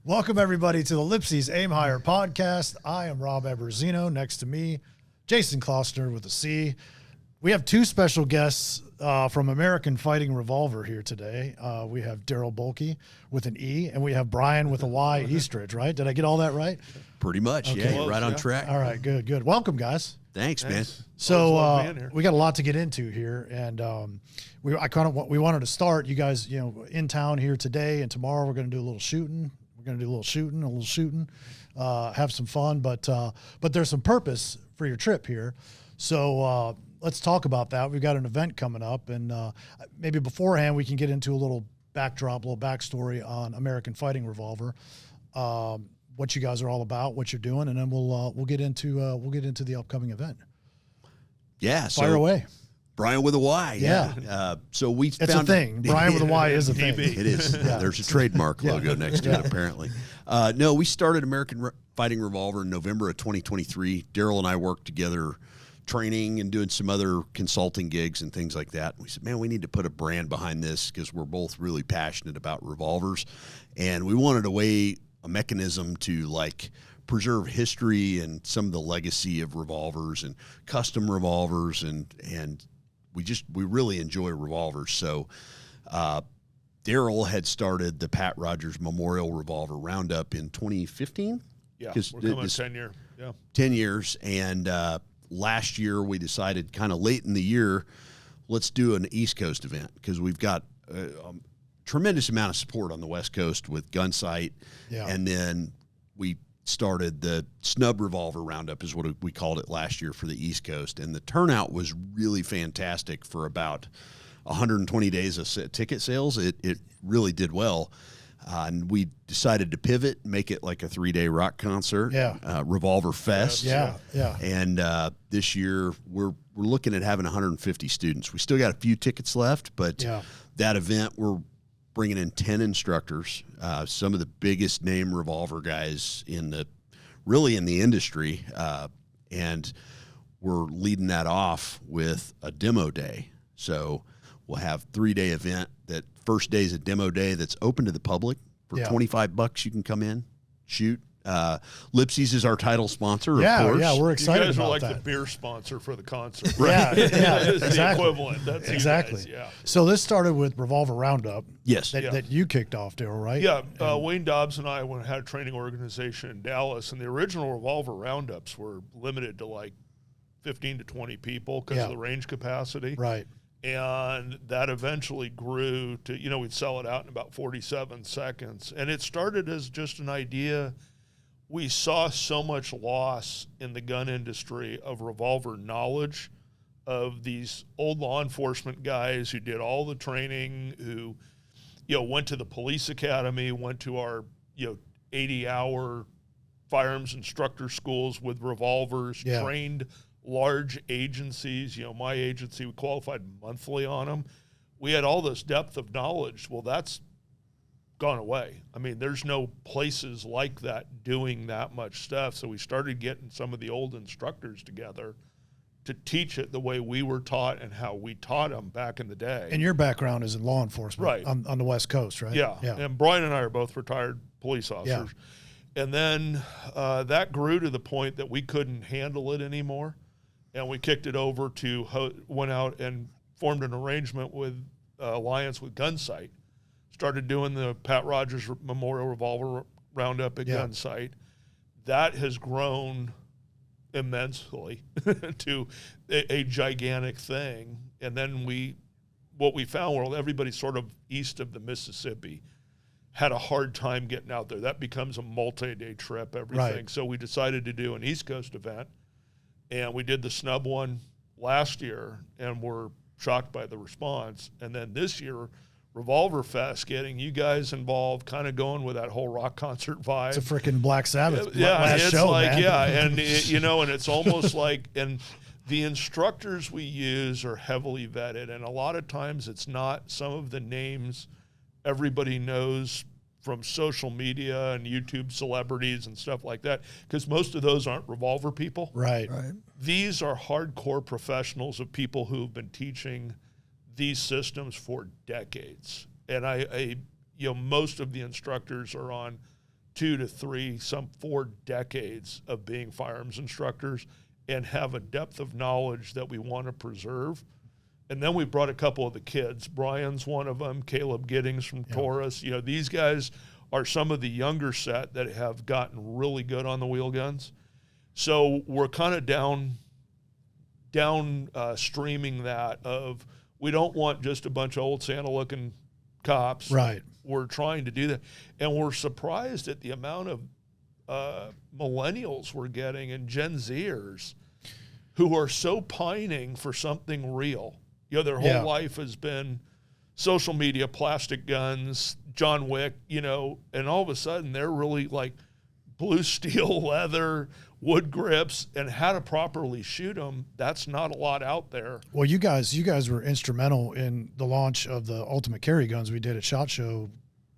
Welcome, everybody, to the LIPSEY'S Aim Higher podcast. I am Rob Eberzino. Next to me, Jason Klostner with a C. We have two special guests from American Fighting Revolver here today. We have Darryl Bolke with an E, and we have Bryan with a Y, Eastridge, right? Did I get all that right? Pretty much, okay. Yeah. You're right on track. All right, good. Welcome, guys. Thanks, man. So we got a lot to get into here, and we wanted to start. You guys, in town here today, and tomorrow we're going to do a little shooting. We're going to do a little shooting, have some fun, but there's some purpose for your trip here. So let's talk about that. We've got an event coming up, and maybe beforehand we can get into a little backdrop, a little backstory on American Fighting Revolver, what you guys are all about, what you're doing, and then we'll get into the upcoming event. Yeah, fire away. Bryan with a Y. Yeah. So we it's a thing. Bryan with a Y is a thing. It is. Yeah. There's a trademark logo next to it, apparently. No, we started American Fighting Revolver in November of 2023. Darryl and I worked together training and doing some other consulting gigs and things like that. We said, man, we need to put a brand behind this because we're both really passionate about revolvers. And we wanted a mechanism to preserve history and some of the legacy of revolvers and custom revolvers, and we really enjoy revolvers. So Darryl had started the Pat Rogers Memorial Revolver Roundup in 2015. Yeah, we're coming 10 years. Yeah, 10 years. And last year we decided kind of late in the year, let's do an East Coast event because we've got a tremendous amount of support on the West Coast with Gunsight. Yeah. And then we started the Snub Revolver Roundup is what we called it last year for the East Coast. And the turnout was really fantastic for about 120 days of ticket sales. It really did well. And we decided to pivot, make it like a 3-day rock concert. Yeah. Revolver Fest. Yeah. And this year we're looking at having 150 students. We still got a few tickets left, but that event we're bringing in 10 instructors, some of the biggest name revolver guys in the industry, and we're leading that off with a demo day. So we'll have 3-day event. That first day is a demo day that's open to the public for $25. You can come in, shoot. LIPSEY'S is our title sponsor, of course. Yeah, we're excited about that. You guys are like the beer sponsor for the concert. Yeah, it's exactly. the equivalent. That's exactly. You guys, So this started with Revolver Roundup. Yes. That you kicked off, Darryl, right? Yeah. Wayne Dobbs and I had a training organization in Dallas, and the original Revolver Roundups were limited to 15 to 20 people because of the range capacity. Right. And that eventually grew to, we'd sell it out in about 47 seconds. And it started as just an idea. We saw so much loss in the gun industry of revolver knowledge of these old law enforcement guys who did all the training, who, went to the police academy, went to our, 80-hour firearms instructor schools with revolvers, trained large agencies. My agency, we qualified monthly on them. We had all this depth of knowledge. Well, that's gone away. I mean, there's no places like that doing that much stuff. So we started getting some of the old instructors together to teach it the way we were taught and how we taught them back in the day. And your background is in law enforcement, right, on the West Coast, right? Yeah. And Bryan and I are both retired police officers. Yeah. And then that grew to the point that we couldn't handle it anymore. And we kicked it over went out and formed an arrangement with alliance with Gunsight. Started doing the Pat Rogers Memorial Revolver Roundup at Gunsight. That has grown immensely to a gigantic thing. And then what we found, everybody sort of east of the Mississippi had a hard time getting out there. That becomes a multi-day trip, everything. Right. So we decided to do an East Coast event. And we did the Snub one last year, and we're shocked by the response. And then this year, Revolver Fest, getting you guys involved, kind of going with that whole rock concert vibe. It's a freaking Black Sabbath last it's show, man. And and it's almost and the instructors we use are heavily vetted, and a lot of times it's not some of the names everybody knows from social media and YouTube celebrities and stuff like that, because most of those aren't revolver people. Right. These are hardcore professionals of people who've been teaching these systems for decades. And most of the instructors are on 2 to 3, some 4 decades of being firearms instructors and have a depth of knowledge that we want to preserve. And then we brought a couple of the kids. Brian's one of them, Caleb Giddings from Taurus. You know, these guys are some of the younger set that have gotten really good on the wheel guns. So we're kind of streaming that of, we don't want just a bunch of old Santa-looking cops. Right. We're trying to do that. And we're surprised at the amount of millennials we're getting and Gen Zers who are so pining for something real. You know, their whole life has been social media, plastic guns, John Wick, you know, and all of a sudden they're really like blue steel leather, wood grips, and how to properly shoot them. That's not a lot out there. Well, you guys were instrumental in the launch of the Ultimate Carry guns we did at SHOT Show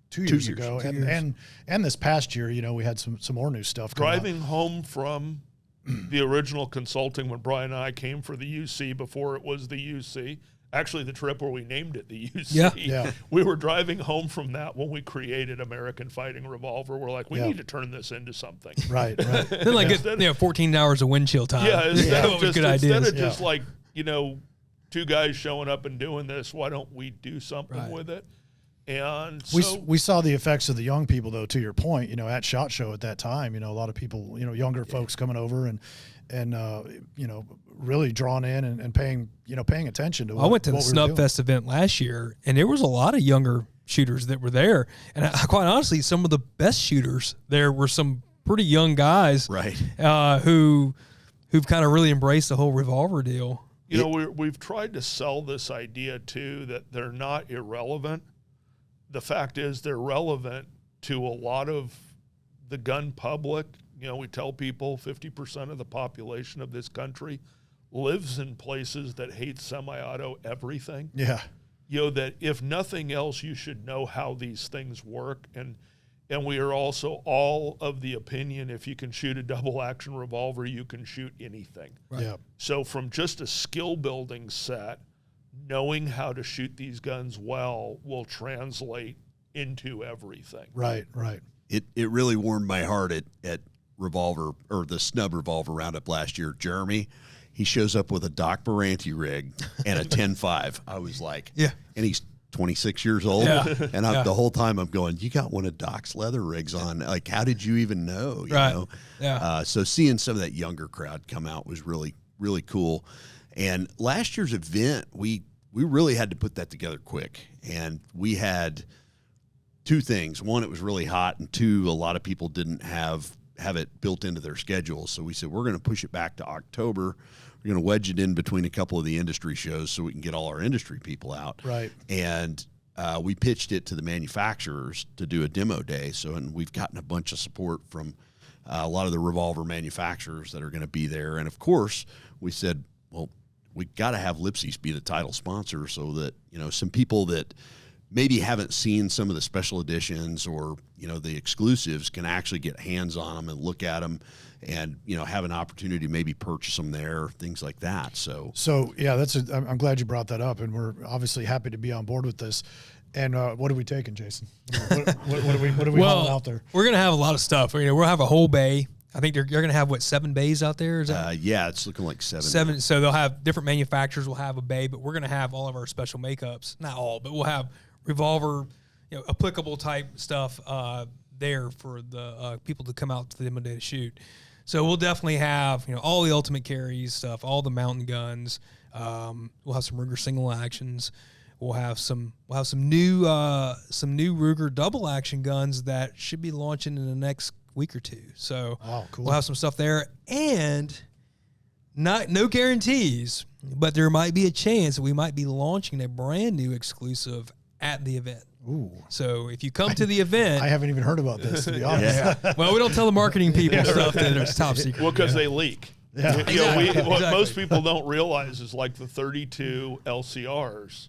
2 years ago. And this past year, you know, we had some more new stuff coming Driving home from the original consulting when Brian and I came for the UC before it was the UC. Actually, the trip where we named it the UC. Yeah. We were driving home from that when we created American Fighting Revolver. We're like, we need to turn this into something. Right. Then like get 14 hours of windshield time. Yeah, instead of good just like, you know, 2 guys showing up and doing this, why don't we do something with it? And so we saw the effects of the young people, though, to your point, you know, at SHOT Show at that time, you know, a lot of people, you know, younger folks coming over and you know, really drawn in and paying attention to I went to the Snub Fest event last year, and there was a lot of younger shooters that were there. And quite honestly, some of the best shooters there were some pretty young guys, right? Who've kind of really embraced the whole revolver deal. You know, we've tried to sell this idea, too, that they're not irrelevant. The fact is they're relevant to a lot of the gun public. You know, we tell people 50% of the population of this country lives in places that hate semi-auto everything. Yeah. You know, that if nothing else, you should know how these things work. And we are also all of the opinion, if you can shoot a double-action revolver, you can shoot anything. Right. Yeah. So from just a skill-building set, knowing how to shoot these guns well will translate into everything. Right. It really warmed my heart at Revolver, or the Snub Revolver Roundup last year. Jeremy, he shows up with a Doc Baranti rig and a 10.5. I was like, and he's 26 years old. Yeah. And the whole time I'm going, you got one of Doc's leather rigs on. Like, how did you even know? You know? Yeah. So seeing some of that younger crowd come out was really, really cool. And last year's event, we really had to put that together quick. And we had 2 things. One, it was really hot. And 2, a lot of people didn't have it built into their schedule. So we said, we're going to push it back to October. We're going to wedge it in between a couple of the industry shows so we can get all our industry people out. Right. And we pitched it to the manufacturers to do a demo day. And we've gotten a bunch of support from a lot of the revolver manufacturers that are going to be there. And of course, we said, well, we got to have LIPSEY'S be the title sponsor so that, you know, some people that maybe haven't seen some of the special editions or, you know, the exclusives can actually get hands on them and look at them and, you know, have an opportunity to maybe purchase them there, things like that. So yeah, I'm glad you brought that up, and we're obviously happy to be on board with this. And what are we taking, Jason? What are we hauling out there? We're going to have a lot of stuff. You know, we'll have a whole bay. I think you're going to have, 7 bays out there? Is that? Yeah, it's looking like 7. 7. So they'll have different manufacturers will have a bay, but we're going to have all of our special makeups. Not all, but we'll have revolver, you know, applicable type stuff there for the people to come out to the demo day to shoot. So we'll definitely have, you know, all the Ultimate Carries stuff, all the mountain guns. We'll have some Ruger single actions. We'll have some new Ruger double action guns that should be launching in the next week or 2. So cool. We'll have some stuff there, and no guarantees, but there might be a chance that we might be launching a brand new exclusive at the event. Ooh. So if you come to the event, I haven't even heard about this, to be honest. Well, we don't tell the marketing people stuff that it's top secret. Well, because they leak. Yeah. What most people don't realize is like the 32 LCRs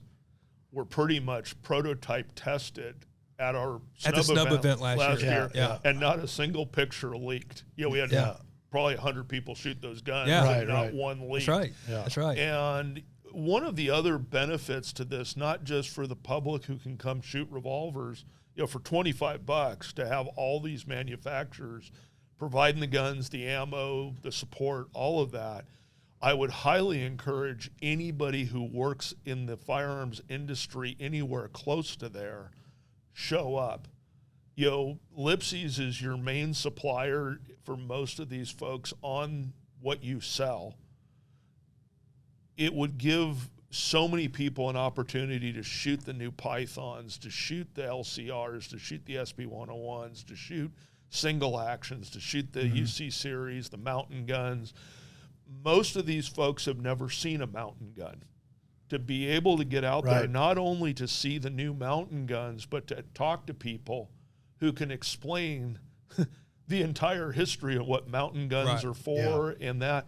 were pretty much prototype tested at our Snub event last year. Yeah. And not a single picture leaked. You know, we had probably 100 people shoot those guns. Yeah. And not one leaked. That's right. Yeah. That's right. And one of the other benefits to this, not just for the public who can come shoot revolvers, for $25 to have all these manufacturers providing the guns, the ammo, the support, all of that, I would highly encourage anybody who works in the firearms industry anywhere close to there, show up. LIPSEY'S is your main supplier for most of these folks on what you sell. It would give so many people an opportunity to shoot the new Pythons, to shoot the LCRs, to shoot the SP101s, to shoot single actions, to shoot the UC series, the mountain guns. Most of these folks have never seen a mountain gun. To be able to get out there, not only to see the new mountain guns, but to talk to people who can explain the entire history of what mountain guns are for, and that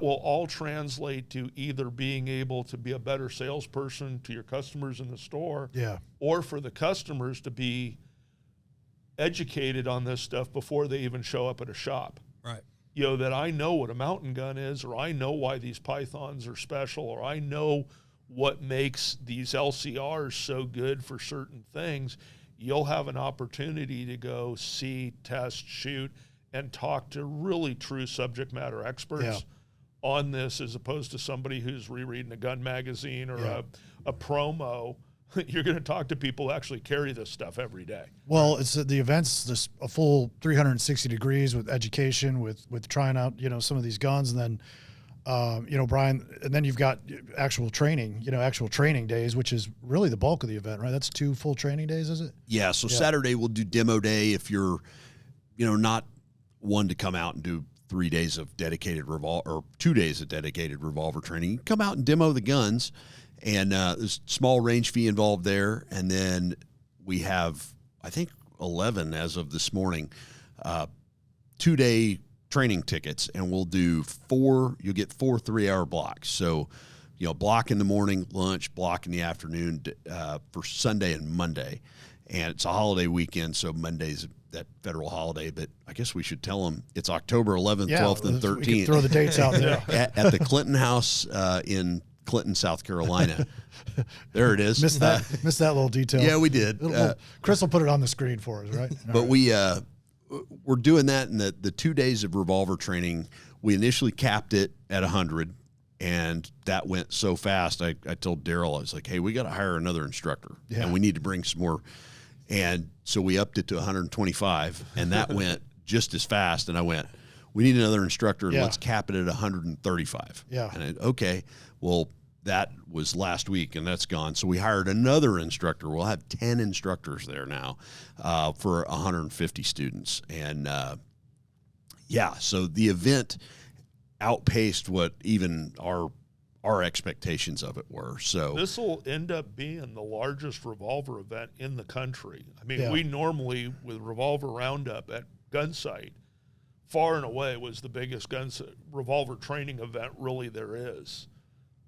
will all translate to either being able to be a better salesperson to your customers in the store, or for the customers to be educated on this stuff before they even show up at a shop. Right. That I know what a mountain gun is, or I know why these Pythons are special, or I know what makes these LCRs so good for certain things. You'll have an opportunity to go see, test, shoot, and talk to really true subject matter experts on this, as opposed to somebody who's rereading a gun magazine or a promo. You're going to talk to people who actually carry this stuff every day. Well, it's the event's just a full 360 degrees with education, with trying out, some of these guns, and then, Bryan, and then you've got actual training, actual training days, which is really the bulk of the event, right? That's 2 full training days, is it? Yeah. So Saturday we'll do demo day. If you're, not one to come out and do 3 days of dedicated revolver, or 2 days of dedicated revolver training, you come out and demo the guns. And there's a small range fee involved there. And then we have, I think, 11 as of this morning, 2-day training tickets. And we'll do 4, you'll get 4 3-hour blocks. So, block in the morning, lunch, block in the afternoon for Sunday and Monday. And it's a holiday weekend, so Monday's that federal holiday. But I guess we should tell them it's October 11th, 12th, and 13th. We can throw the dates out there. at the Clinton House in Clinton, South Carolina. There it is. Missed that little detail. Yeah, we did. Chris will put it on the screen for us, right? But we're doing that in the 2 days of revolver training. We initially capped it at 100, and that went so fast. I told Darryl, I was like, hey, we got to hire another instructor, and we need to bring some more. And so we upped it to 125, and that went just as fast. And I went, we need another instructor, and let's cap it at 135. Yeah. And okay, well, that was last week, and that's gone. So we hired another instructor. We'll have 10 instructors there now for 150 students. And, so the event outpaced what even our expectations of it were. So this will end up being the largest revolver event in the country. I mean, we normally, with Revolver Roundup at Gunsight, far and away was the biggest revolver training event really there is.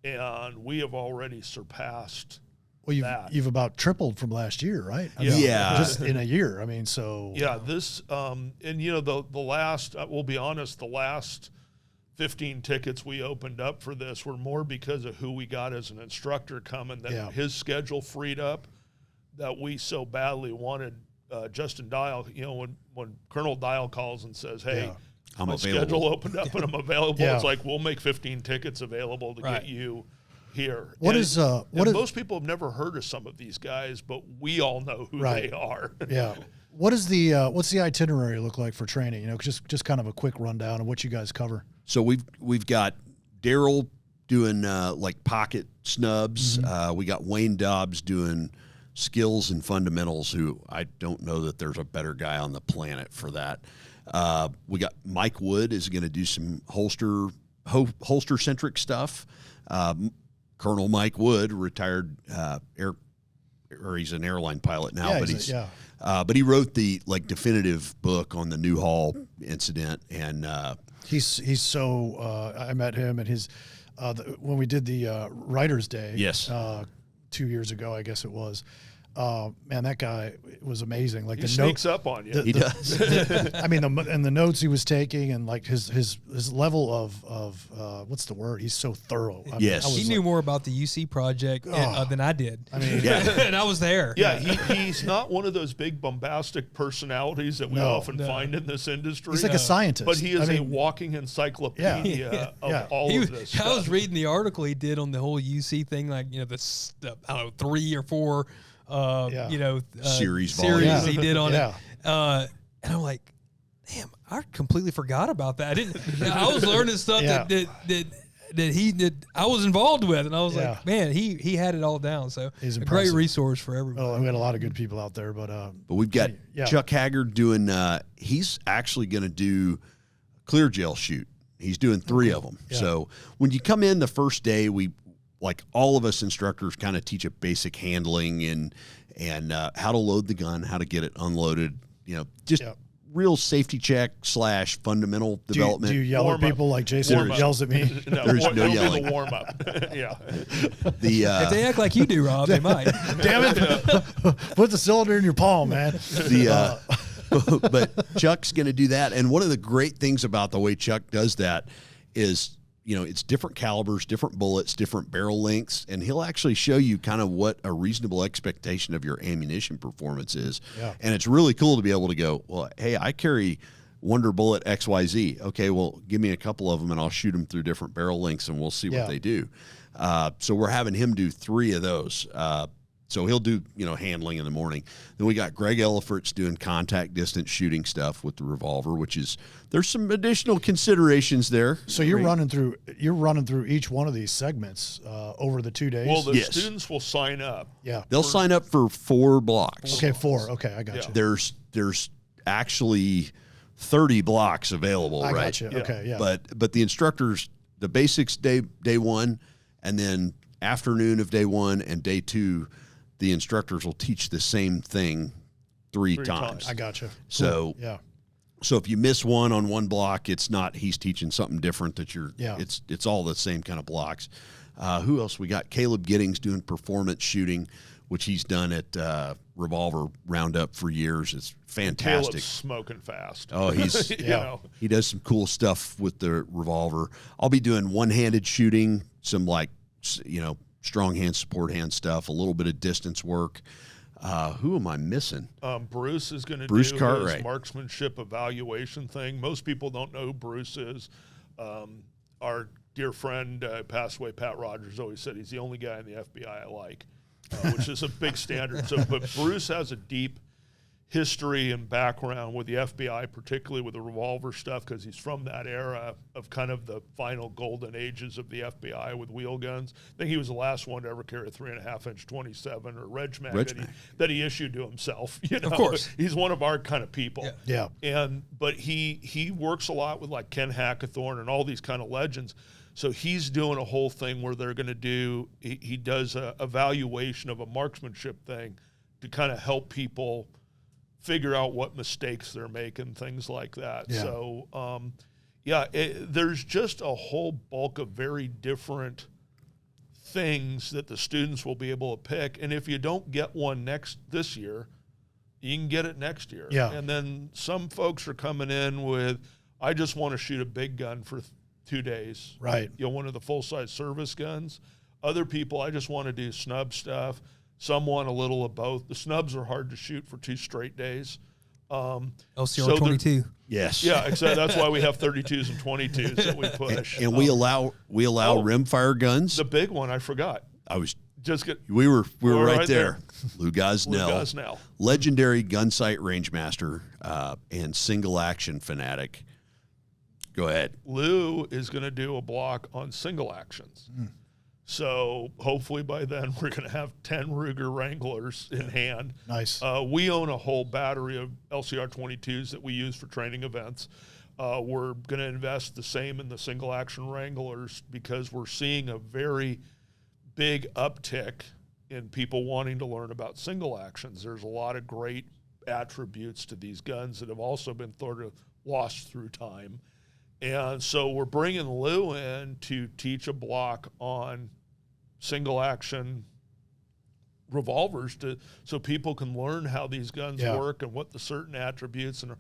And we have already surpassed that. You've about tripled from last year, right? Just in a year. I mean, so. Yeah, this, and the last, we'll be honest, the last 15 tickets we opened up for this were more because of who we got as an instructor coming, that his schedule freed up, that we so badly wanted Justin Dial, when Colonel Dial calls and says, hey, I'm my available. schedule opened up and I'm available. It's like, we'll make 15 tickets available to get you here. Most people have never heard of some of these guys, but we all know who they are. What's the itinerary look like for training? Just kind of a quick rundown of what you guys cover. So we've got Darryl doing like pocket snubs. We got Wayne Dobbs doing skills and fundamentals, who I don't know that there's a better guy on the planet for that. We got Mike Wood is going to do some holster centric stuff. Colonel Mike Wood, retired he's an airline pilot now, but he wrote the definitive book on the Newhall incident, and he's so I met him at his when we did the Writers' Day 2 years ago, I guess it was. man, that guy was amazing. Like he sneaks up on you. He does. I mean, the notes he was taking, and like his level of what's the word? He's so thorough. I mean, Yes. He knew more about the UC project than I did. I mean, and I was there. Yeah, he's not one of those big bombastic personalities that we often find in this industry. He's like a scientist. But he is a walking encyclopedia of all of this stuff. I was reading the article he did on the whole UC thing, like, you know, I don't know, 3 or 4 series he did on it. And I'm like, damn, I completely forgot about that. I was learning stuff that he did. I was involved with, and I was like, man, he had it all down. So he's a impressive. great resource for everybody. Oh, we had a lot of good people out there, but we've got Chuck Haggard doing. He's actually going to do clear gel shoot. He's doing 3 of them. Yeah. So when you come in the first day, we, like all of us instructors, kind of teach a basic handling and how to load the gun, how to get it unloaded. You know, just real safety check / fundamental development. Do you yell at people like Jason yells at me? No, there's no yelling. The warm up. Yeah. If they act like you do, Rob, they might. Damn it! Put the cylinder in your palm, man. But Chuck's going to do that, and one of the great things about the way Chuck does that is, you know, it's different calibers, different bullets, different barrel lengths, and he'll actually show you kind of what a reasonable expectation of your ammunition performance is. Yeah. And it's really cool to be able to go, well, hey, I carry Wonder Bullet XYZ. Okay, well, give me a couple of them, and I'll shoot them through different barrel lengths, and we'll see what they do. So we're having him do 3 of those. So he'll do, you know, handling in the morning. Then we got Greg Ellifert's doing contact distance shooting stuff with the revolver, which is, there's some additional considerations there. So you're running through each one of these segments over the 2 days. Well, the students will sign up. Yeah, they'll sign up for 4 blocks. Okay, 4. Okay, I got you. There's actually 30 blocks available. I right? got you. Okay, yeah. But the instructors, the basics day 1, and then afternoon of day 1 and day 2. The instructors will teach the same thing 3 times. I gotcha. So So if you miss one on one block, it's not he's teaching something different that you're. It's all the same kind of blocks. Who else we got? Caleb Giddings doing performance shooting, which he's done at Revolver Roundup for years. It's fantastic. Caleb's smoking fast. Oh, he's he does some cool stuff with the revolver. I'll be doing one-handed shooting, some strong hand, support hand stuff, a little bit of distance work. Who am I missing? Bruce is going to do his marksmanship evaluation thing. Most people don't know who Bruce is. Our dear friend, passed away, Pat Rogers, always said he's the only guy in the FBI I like, which is a big standard. So, but Bruce has a deep history and background with the FBI, particularly with the revolver stuff, because he's from that era of kind of the final golden ages of the FBI with wheel guns. I think he was the last one to ever carry a 3.5-inch 27 or Reg Mag that he issued to himself. Of course, he's one of our kind of people. Yeah. But he works a lot with like Ken Hackathorn and all these kind of legends. So he's doing a whole thing where they're going to do. He does a evaluation of a marksmanship thing to kind of help people figure out what mistakes they're making, things like that. Yeah. So, there's just a whole bulk of very different things that the students will be able to pick. And if you don't get one this year, you can get it next year. Yeah. And then some folks are coming in with, I just want to shoot a big gun for 2 days. Right. One of the full-size service guns. Other people, I just want to do snub stuff. Some want a little of both. The snubs are hard to shoot for 2 straight days. LCR 22. Yes. Yeah, exactly. That's why we have 32s and 22s that we push. And we allow rimfire guns. The big one, I forgot. We were right there. Lew Gosnell. Lew Gosnell. Legendary gun sight rangemaster and single action fanatic. Go ahead. Lew is going to do a block on single actions. So hopefully by then we're going to have 10 Ruger Wranglers in hand. Nice. We own a whole battery of LCR 22s that we use for training events. We're going to invest the same in the single action Wranglers because we're seeing a very big uptick in people wanting to learn about single actions. There's a lot of great attributes to these guns that have also been sort of lost through time. And so we're bringing Lew in to teach a block on single action revolvers so people can learn how these guns work and what the certain attributes and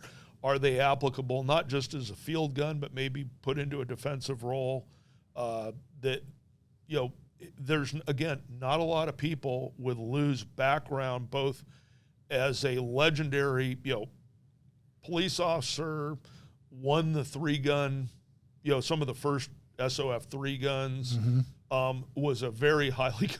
are they applicable not just as a field gun but maybe put into a defensive role. That there's again not a lot of people with Lew's background, both as a legendary police officer, won the 3-gun, some of the first SOF 3 guns, was a very highly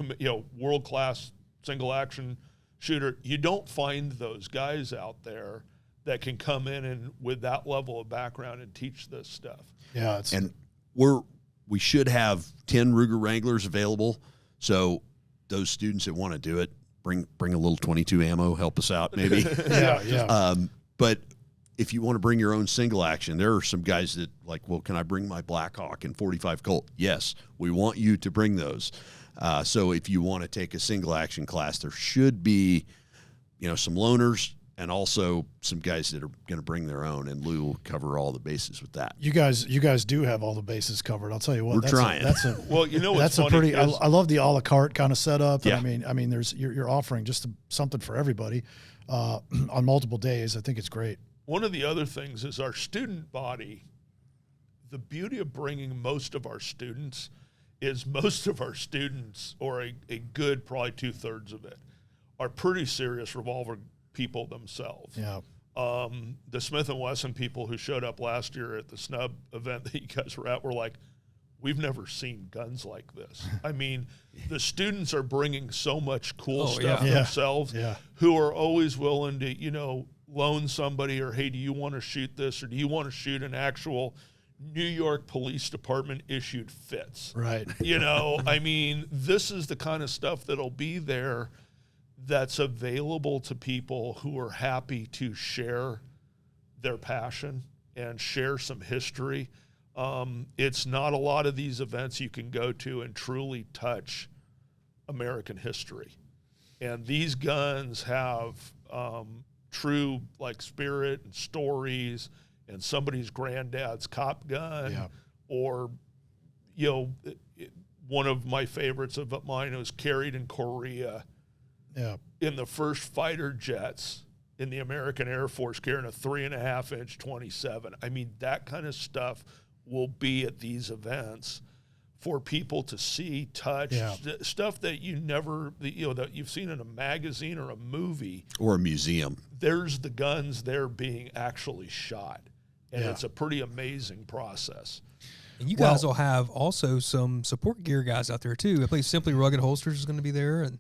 world-class single action shooter. You don't find those guys out there that can come in and with that level of background and teach this stuff. Yeah, and we should have 10 Ruger Wranglers available. So those students that want to do it, bring a little 22 ammo, help us out maybe. But if you want to bring your own single action, there are some guys that well, can I bring my Black Hawk and 45 Colt? Yes, we want you to bring those. So if you want to take a single action class, there should be, some loaners and also some guys that are going to bring their own, and Lew will cover all the bases with that. You guys do have all the bases covered. I'll tell you what. We're trying. Well, that's a pretty. I love the a la carte kind of setup. Yeah. I mean, you're offering just something for everybody on multiple days. I think it's great. One of the other things is our student body. The beauty of bringing most of our students is most of our students, or a good probably 2/3 of it, are pretty serious revolver people themselves. Yeah. The Smith & Wesson people who showed up last year at the snub event that you guys were at were like, we've never seen guns like this. I mean, the students are bringing so much cool stuff themselves, who are always willing to, loan somebody, or, hey, do you want to shoot this, or do you want to shoot an actual New York Police Department issued Fitz? Right. I mean, this is the kind of stuff that'll be there that's available to people who are happy to share their passion and share some history. It's not a lot of these events you can go to and truly touch American history. And these guns have true spirit and stories, and somebody's granddad's cop gun, or one of my favorites of mine was carried in Korea. Yeah. In the first fighter jets in the American Air Force, carrying a 3.5-inch 27. I mean, that kind of stuff will be at these events for people to see, touch, stuff that you never, that you've seen in a magazine or a movie. Or a museum. There's the guns there being actually shot. And it's a pretty amazing process. And you guys will have also some support gear guys out there too. I believe Simply Rugged Holsters is going to be there. And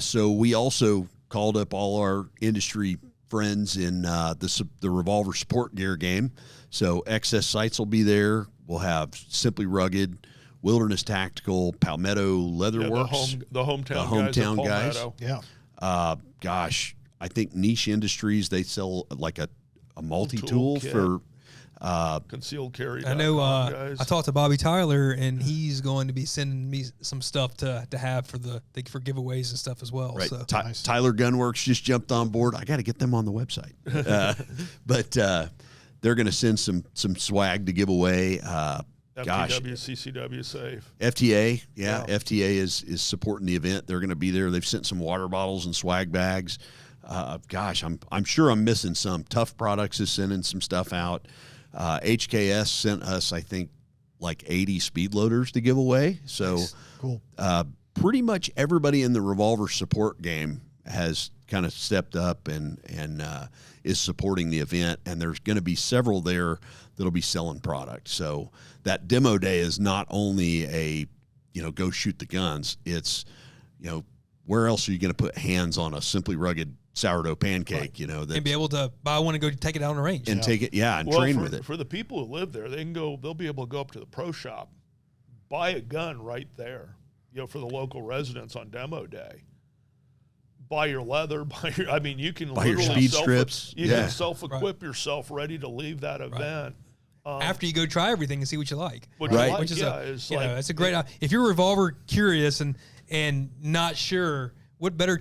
so we also called up all our industry friends in the Revolver support gear game. So Excess Sights will be there. We'll have Simply Rugged, Wilderness Tactical, Palmetto Leatherworks, the hometown guys. Yeah. I think Niche Industries, they sell a multi-tool for concealed carry. I know. I talked to Bobby Tyler, and he's going to be sending me some stuff to have for giveaways and stuff as well. Right. So. Nice. Tyler Gunworks just jumped on board. I got to get them on the website, but they're going to send some swag to give away. FTW, CCW, safe. FTA, FTA is supporting the event. They're going to be there. They've sent some water bottles and swag bags. I'm sure I'm missing some. Tough Products is sending some stuff out. HKS sent us, I think, 80 speed loaders to give away. So nice. Cool. Pretty much everybody in the Revolver support game has kind of stepped up and is supporting the event. And there's going to be several there that'll be selling product. So that demo day is not only a, go shoot the guns. It's, where else are you going to put hands on a Simply Rugged sourdough pancake, and be able to buy one and go take it out on the range and take it, and train with it. For the people who live there, they'll be able to go up to the pro shop, buy a gun right there, for the local residents on demo day. Buy your leather, you can buy your speed strips. You can self-equip yourself ready to leave that event. After you go try everything and see what you like. Which is it's a great, if you're revolver curious and not sure, what better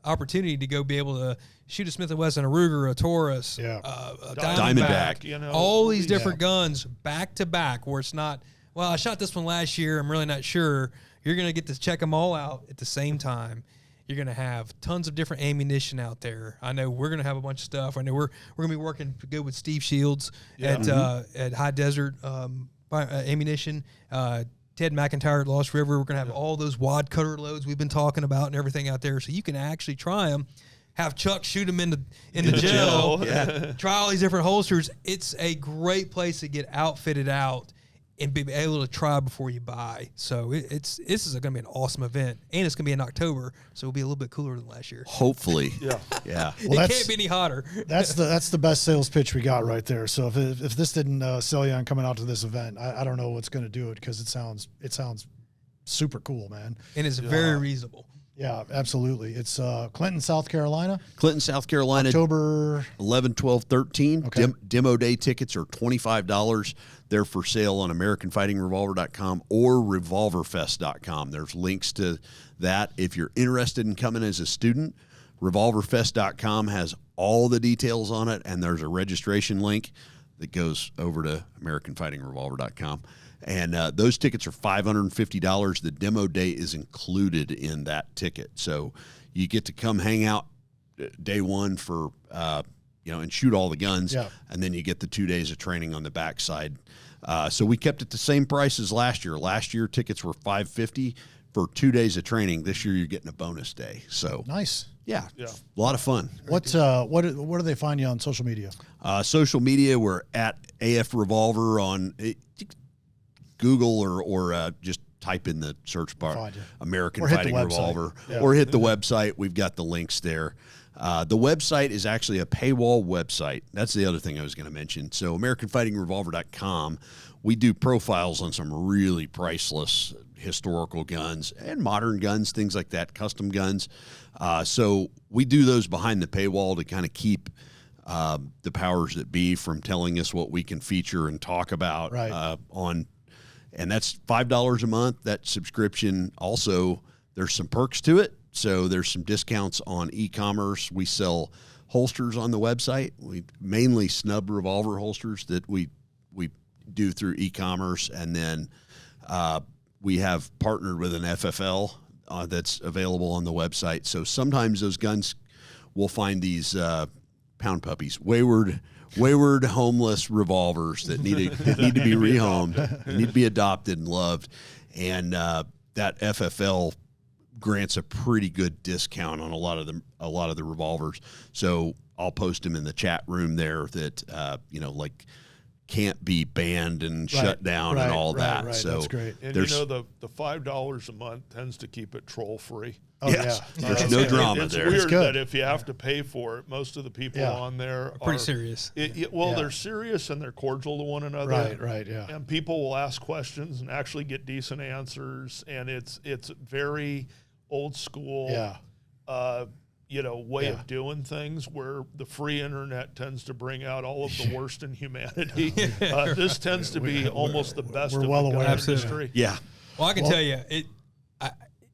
opportunity to go be able to shoot a Smith & Wesson, a Ruger, a Taurus, a Diamondback, all these different guns back to back, where it's not, I shot this one last year, I'm really not sure. You're going to get to check them all out at the same time You're going to have tons of different ammunition out there. I know we're going to have a bunch of stuff. I know we're going to be working good with Steve Shields at High Desert Ammunition. Ted McIntyre at Lost River. We're going to have all those wad cutter loads we've been talking about and everything out there, so you can actually try them. Have Chuck shoot them in the gel. Try all these different holsters. It's a great place to get outfitted out and be able to try before you buy. So this is going to be an awesome event, and it's going to be in October, so it'll be a little bit cooler than last year. Hopefully, yeah. Well, it can't be any hotter. That's the best sales pitch we got right there. So if this didn't sell you on coming out to this event, I don't know what's going to do it, because it sounds super cool, man. And it's very reasonable. Yeah, absolutely. It's Clinton, South Carolina. Clinton, South Carolina. October 11, 12, 13. Okay. Demo day tickets are $25. They're for sale on AmericanFightingRevolver.com or RevolverFest.com. There's links to that. If you're interested in coming as a student, RevolverFest.com has all the details on it, and there's a registration link that goes over to AmericanFightingRevolver.com. And those tickets are $550. The demo day is included in that ticket. So you get to come hang out day one for, and shoot all the guns. Yeah. And then you get the 2 days of training on the backside. So we kept it the same price as last year. Last year, tickets were $550 for 2 days of training. This year, you're getting a bonus day. So nice. Yeah, a lot of fun. What do they find you on social media? Social media, we're at AF Revolver on Google or just type in the search bar American Fighting Revolver, or hit the website. We've got the links there. The website is actually a paywall website. That's the other thing I was going to mention. So AmericanFightingRevolver.com, we do profiles on some really priceless historical guns and modern guns, things like that, custom guns. So we do those behind the paywall to kind of keep the powers that be from telling us what we can feature and talk about on. And that's $5 a month. That subscription also, there's some perks to it. So there's some discounts on e-commerce. We sell holsters on the website. We mainly snub revolver holsters that we do through e-commerce. And then we have partnered with an FFL that's available on the website. So sometimes those guns, we'll find these pound puppies, wayward homeless revolvers that need to be rehomed, need to be adopted and loved, and that FFL grants a pretty good discount on a lot of the revolvers. So I'll post them in the chat room there that like can't be banned and shut down and all that. Right. So that's great. And the $5 a month tends to keep it troll free. Oh, yes. There's no drama it's there. It's weird that if you have to pay for it, most of the people on there are pretty serious. They're serious and they're cordial to one another. Right, yeah. And people will ask questions and actually get decent answers. And it's very old school. Way of doing things, where the free internet tends to bring out all of the worst in humanity. This tends to be almost the best of the gun industry. Yeah. Well, I can tell you,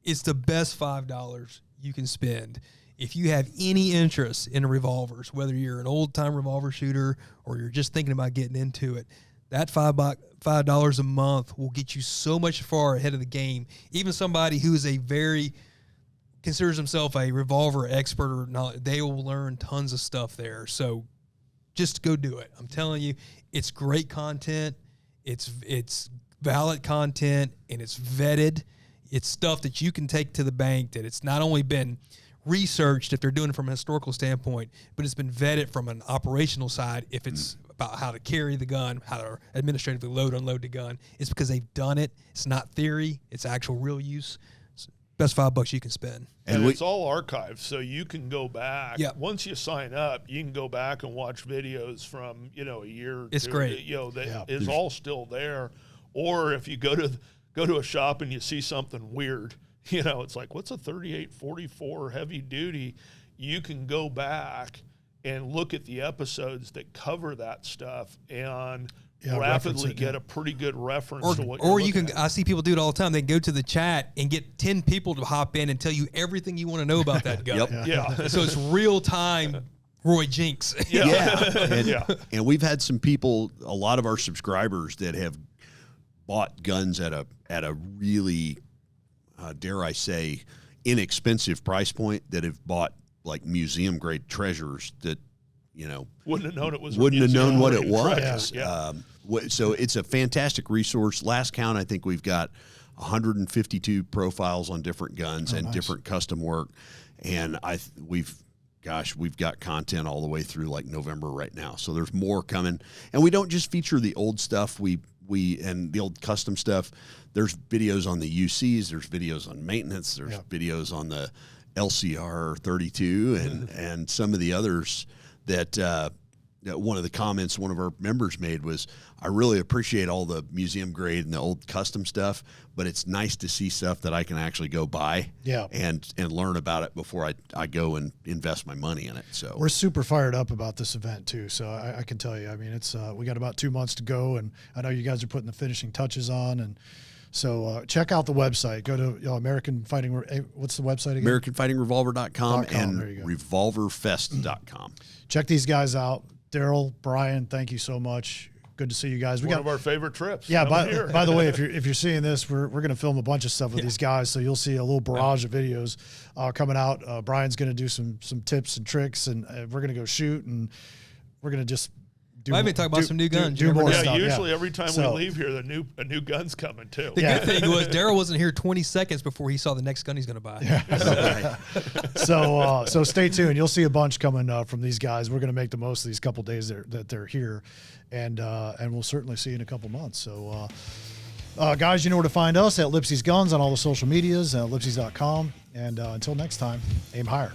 it's the best $5 you can spend if you have any interest in revolvers, whether you're an old-time revolver shooter or you're just thinking about getting into it. That $5 a month will get you so much far ahead of the game. Even somebody who is considers himself a revolver expert or not, they will learn tons of stuff there. So just go do it. I'm telling you, it's great content. It's valid content, and it's vetted. It's stuff that you can take to the bank, that it's not only been researched if they're doing it from a historical standpoint, but it's been vetted from an operational side. If it's about how to carry the gun, how to administratively load, unload the gun, it's because they've done it. It's not theory. It's actual real use. Best $5 you can spend. And it's all archived, so you can go back. Yeah. Once you sign up, you can go back and watch videos from, a year. It's great. That is all still there. Or if you go to a shop and you see something weird, it's like, what's a 38-44 heavy duty? You can go back and look at the episodes that cover that stuff and rapidly get a pretty good reference to what you're looking at. I see people do it all the time. They go to the chat and get 10 people to hop in and tell you everything you want to know about that gun. So it's real time Roy Jinks. And we've had some people, a lot of our subscribers that have bought guns at a really, dare I say, inexpensive price point that have bought like museum grade treasures that, you know, wouldn't have known it was. Wouldn't have known what it was. Treasure. Yeah. So it's a fantastic resource. Last count, I think we've got 152 profiles on different guns and different custom work. And we've got content all the way through like November right now. So there's more coming. And we don't just feature the old stuff. We and the old custom stuff. There's videos on the UCs. There's videos on maintenance. There's videos on the LCR 32 and some of the others that one of the comments one of our members made was, I really appreciate all the museum grade and the old custom stuff, but it's nice to see stuff that I can actually go buy and learn about it before I go and invest my money in it. So we're super fired up about this event too. So I can tell you, I mean, it's we got about 2 months to go, and I know you guys are putting the finishing touches on. And so check out the website. Go to American Fighting. What's the website again? AmericanFightingRevolver.com and revolverfest.com. Check these guys out. Darryl, Bryan, thank you so much. Good to see you guys. One of our favorite trips. Yeah. By the way, if you're seeing this, we're going to film a bunch of stuff with these guys, so you'll see a little barrage of videos coming out. Bryan's going to do some tips and tricks, and we're going to go shoot, and we're going to just. I've been talking about some new guns. Do more stuff. Usually every time we leave here, a new gun's coming too. The good thing was Darryl wasn't here 20 seconds before he saw the next gun he's going to buy. Yeah. So stay tuned. You'll see a bunch coming from these guys. We're going to make the most of these couple days that they're here, and we'll certainly see you in a couple months. So, guys, you know where to find us at LIPSEY'S Guns on all the social medias, lipseys.com. And until next time, aim higher.